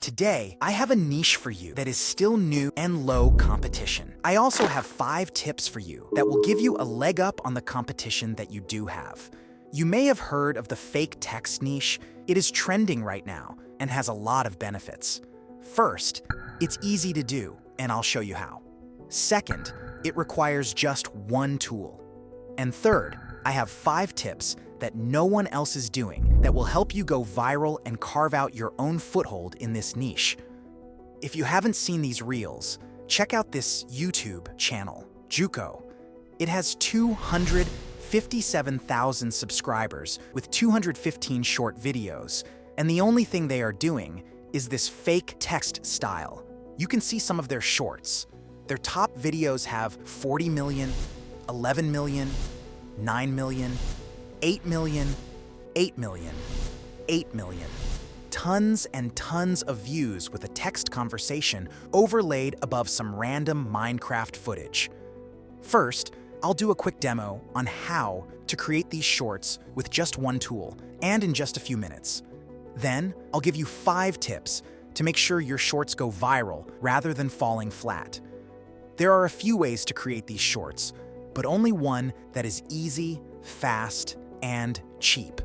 Today, I have a niche for you that is still new and low competition. I also have 5 tips for you that will give you a leg up on the competition that you do have. You may have heard of the fake text niche. It is trending right now and has a lot of benefits. First, it's easy to do, and I'll show you how. Second, it requires just one tool. And third, I have 5 tips that no one else is doing that will help you go viral and carve out your own foothold in this niche. If you haven't seen these reels, check out this YouTube channel, Juko. It has 257,000 subscribers with 215 short videos, and the only thing they are doing is this fake text style. You can see some of their shorts. Their top videos have 40 million, 11 million, 9 million, 8 million, 8 million, 8 million. Tons and tons of views with a text conversation overlaid above some random Minecraft footage. First, I'll do a quick demo on how to create these shorts with just one tool and in just a few minutes. Then, I'll give you 5 tips to make sure your shorts go viral rather than falling flat. There are a few ways to create these shorts, but only one that is easy, fast, and cheap.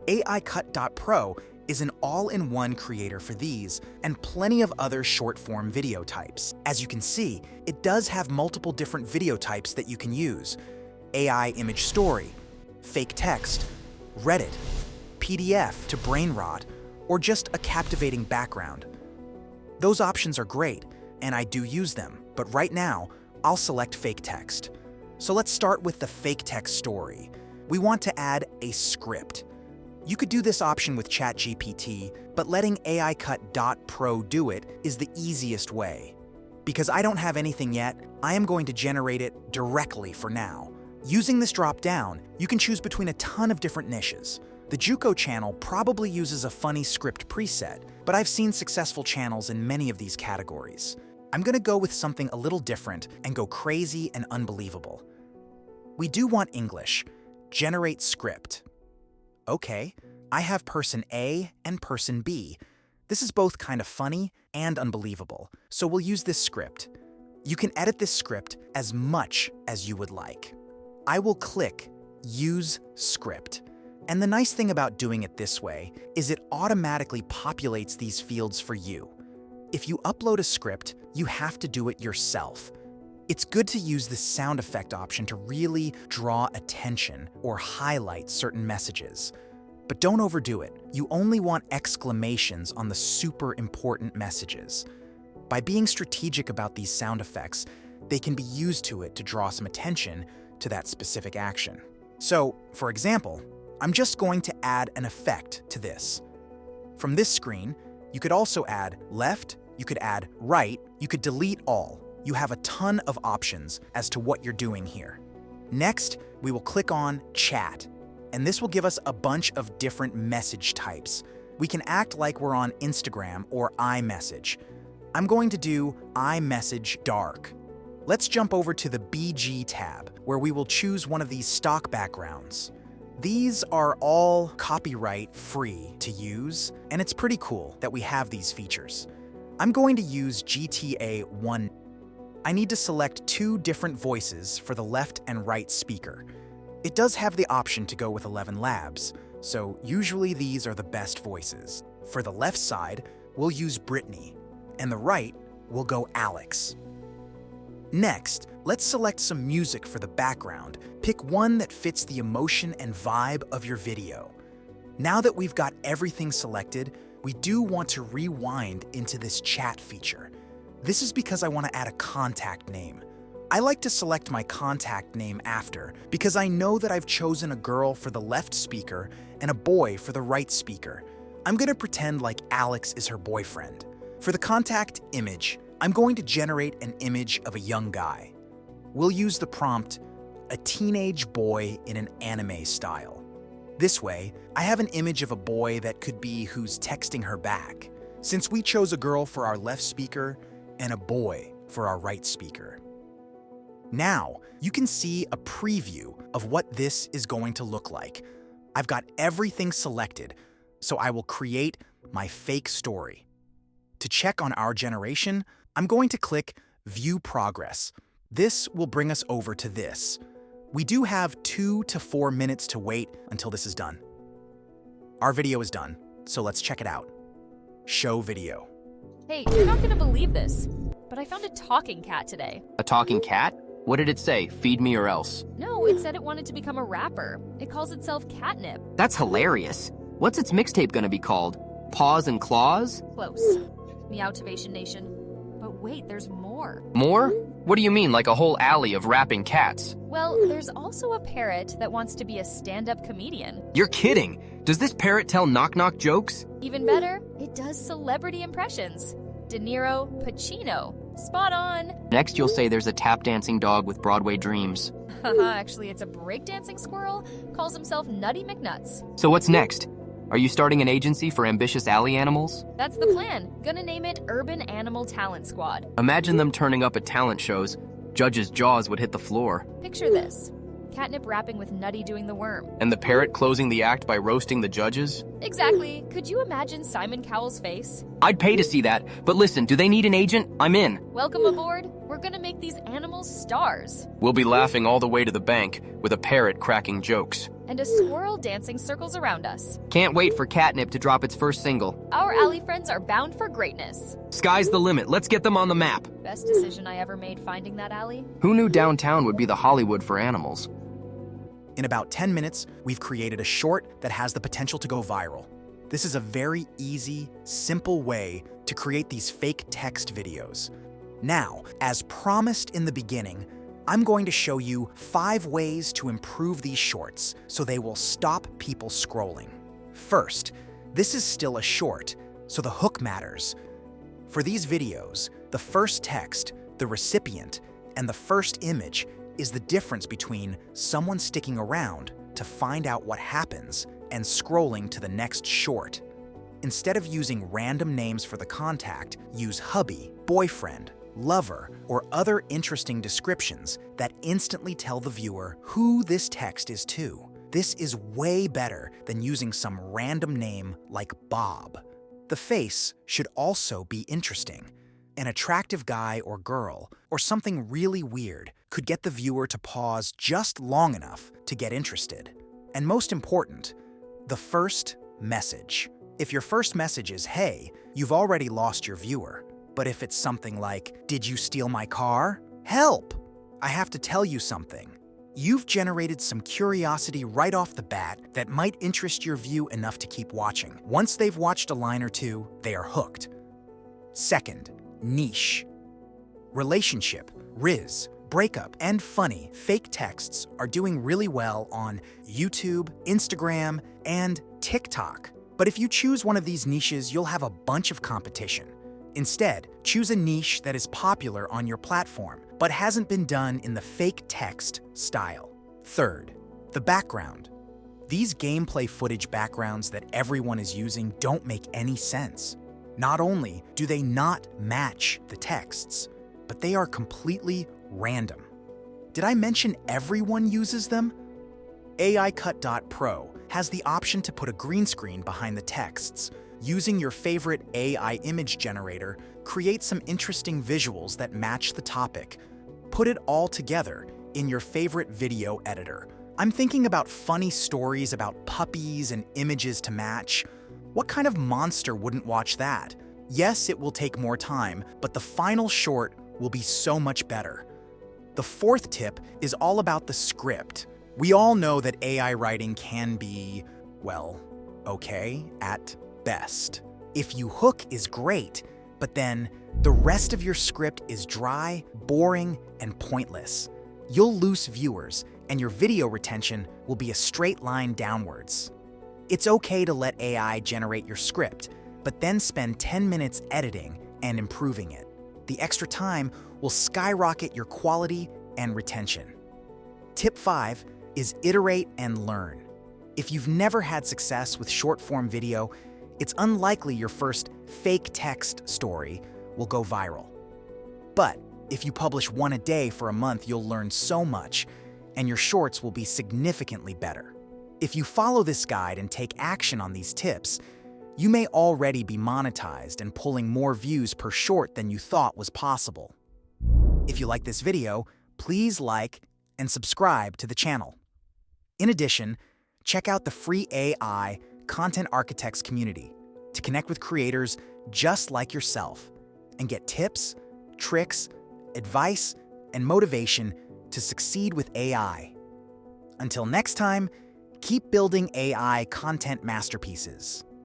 AICut.pro is an all-in-one creator for these and plenty of other short-form video types. As you can see, it does have multiple different video types that you can use: AI image story, fake text, Reddit, PDF to brain rot, or just a captivating background. Those options are great, and I do use them, but right now, I'll select fake text. So let's start with the fake text story. We want to add a script. You could do this option with ChatGPT, but letting AICut.pro do it is the easiest way. Because I don't have anything yet, I am going to generate it directly for now. Using this drop-down, you can choose between a ton of different niches. The Juko channel probably uses a funny script preset, but I've seen successful channels in many of these categories. I'm gonna go with something a little different and go crazy and unbelievable. We do want English. Generate script. Okay, I have person A and person B. This is both kind of funny and unbelievable, so we'll use this script. You can edit this script as much as you would like. I will click Use Script. And the nice thing about doing it this way is it automatically populates these fields for you. If you upload a script, you have to do it yourself. It's good to use this sound effect option to really draw attention or highlight certain messages. But don't overdo it. You only want exclamations on the super important messages. By being strategic about these sound effects, they can be used to draw some attention to that specific action. So, for example, I'm just going to add an effect to this. From this screen, you could also add left, you could add right, you could delete all. You have a ton of options as to what you're doing here. Next, we will click on Chat, and this will give us a bunch of different message types. We can act like we're on Instagram or iMessage. I'm going to do iMessage Dark. Let's jump over to the BG tab, where we will choose one of these stock backgrounds. These are all copyright free to use, and it's pretty cool that we have these features. I'm going to use GTA 1. I need to select 2 different voices for the left and right speaker. It does have the option to go with 11 labs, so usually these are the best voices. For the left side, we'll use Brittany, and the right, we'll go Alex. Next, let's select some music for the background. Pick one that fits the emotion and vibe of your video. Now that we've got everything selected, we do want to rewind into this chat feature. This is because I want to add a contact name. I like to select my contact name after because I know that I've chosen a girl for the left speaker and a boy for the right speaker. I'm going to pretend like Alex is her boyfriend. For the contact image, I'm going to generate an image of a young guy. We'll use the prompt, a teenage boy in an anime style. This way, I have an image of a boy that could be who's texting her back, since we chose a girl for our left speaker and a boy for our right speaker. Now, you can see a preview of what this is going to look like. I've got everything selected, so I will create my fake story. To check on our generation, I'm going to click View Progress. This will bring us over to this. We do have 2 to 4 minutes to wait until this is done. Our video is done, so let's check it out. Show video. Hey, you're not gonna believe this, but I found a talking cat today. A talking cat? What did it say? Feed me or else? No, it said it wanted to become a rapper. It calls itself Catnip. That's hilarious. What's its mixtape gonna be called? Paws and Claws? Close. Meowtivation Nation. But wait, there's more. More? What do you mean, like a whole alley of rapping cats? Well, there's also a parrot that wants to be a stand-up comedian. You're kidding! Does this parrot tell knock-knock jokes? Even better, it does celebrity impressions. De Niro, Pacino. Spot on. Next you'll say there's a tap-dancing dog with Broadway dreams. Haha, actually it's a breakdancing squirrel. Calls himself Nutty McNuts. So what's next? Are you starting an agency for ambitious alley animals? That's the plan. Gonna name it Urban Animal Talent Squad. Imagine them turning up at talent shows. Judges' jaws would hit the floor. Picture this. Catnip rapping with Nutty doing the worm. And the parrot closing the act by roasting the judges? Exactly. Could you imagine Simon Cowell's face? I'd pay to see that, but listen, do they need an agent? I'm in. Welcome aboard. We're gonna make these animals stars. We'll be laughing all the way to the bank, with a parrot cracking jokes. And a squirrel dancing circles around us. Can't wait for Catnip to drop its first single. Our alley friends are bound for greatness. Sky's the limit. Let's get them on the map. Best decision I ever made finding that alley. Who knew downtown would be the Hollywood for animals? In about 10 minutes, we've created a short that has the potential to go viral. This is a very easy, simple way to create these fake text videos. Now, as promised in the beginning, I'm going to show you 5 ways to improve these shorts so they will stop people scrolling. First, this is still a short, so the hook matters. For these videos, the first text, the recipient, and the first image is the difference between someone sticking around to find out what happens and scrolling to the next short. Instead of using random names for the contact, use hubby, boyfriend, lover, or other interesting descriptions that instantly tell the viewer who this text is to. This is way better than using some random name like Bob. The face should also be interesting. An attractive guy or girl, or something really weird, could get the viewer to pause just long enough to get interested. And most important, the first message. If your first message is, "Hey," you've already lost your viewer. But if it's something like, "Did you steal my car? Help! I have to tell you something." You've generated some curiosity right off the bat that might interest your view enough to keep watching. Once they've watched a line or two, they are hooked. Second, niche. Relationship, riz, breakup, and funny fake texts are doing really well on YouTube, Instagram, and TikTok. But if you choose one of these niches, you'll have a bunch of competition. Instead, choose a niche that is popular on your platform, but hasn't been done in the fake text style. Third, the background. These gameplay footage backgrounds that everyone is using don't make any sense. Not only do they not match the texts, but they are completely random. Did I mention everyone uses them? AICut.pro has the option to put a green screen behind the texts. Using your favorite AI image generator, create some interesting visuals that match the topic. Put it all together in your favorite video editor. I'm thinking about funny stories about puppies and images to match. What kind of monster wouldn't watch that? Yes, it will take more time, but the final short will be so much better. The fourth tip is all about the script. We all know that AI writing can be, well, okay at best. If you hook is great, but then the rest of your script is dry, boring, and pointless. You'll lose viewers, and your video retention will be a straight line downwards. It's okay to let AI generate your script, but then spend 10 minutes editing and improving it. The extra time will skyrocket your quality and retention. Tip 5 is iterate and learn. If you've never had success with short-form video, it's unlikely your first fake text story will go viral. But if you publish one a day for a month, you'll learn so much, and your shorts will be significantly better. If you follow this guide and take action on these tips, You may already be monetized and pulling more views per short than you thought was possible. If you like this video, please like and subscribe to the channel. In addition, check out the free AI Content Architects community to connect with creators just like yourself and get tips, tricks, advice, and motivation to succeed with AI. Until next time, keep building AI content masterpieces.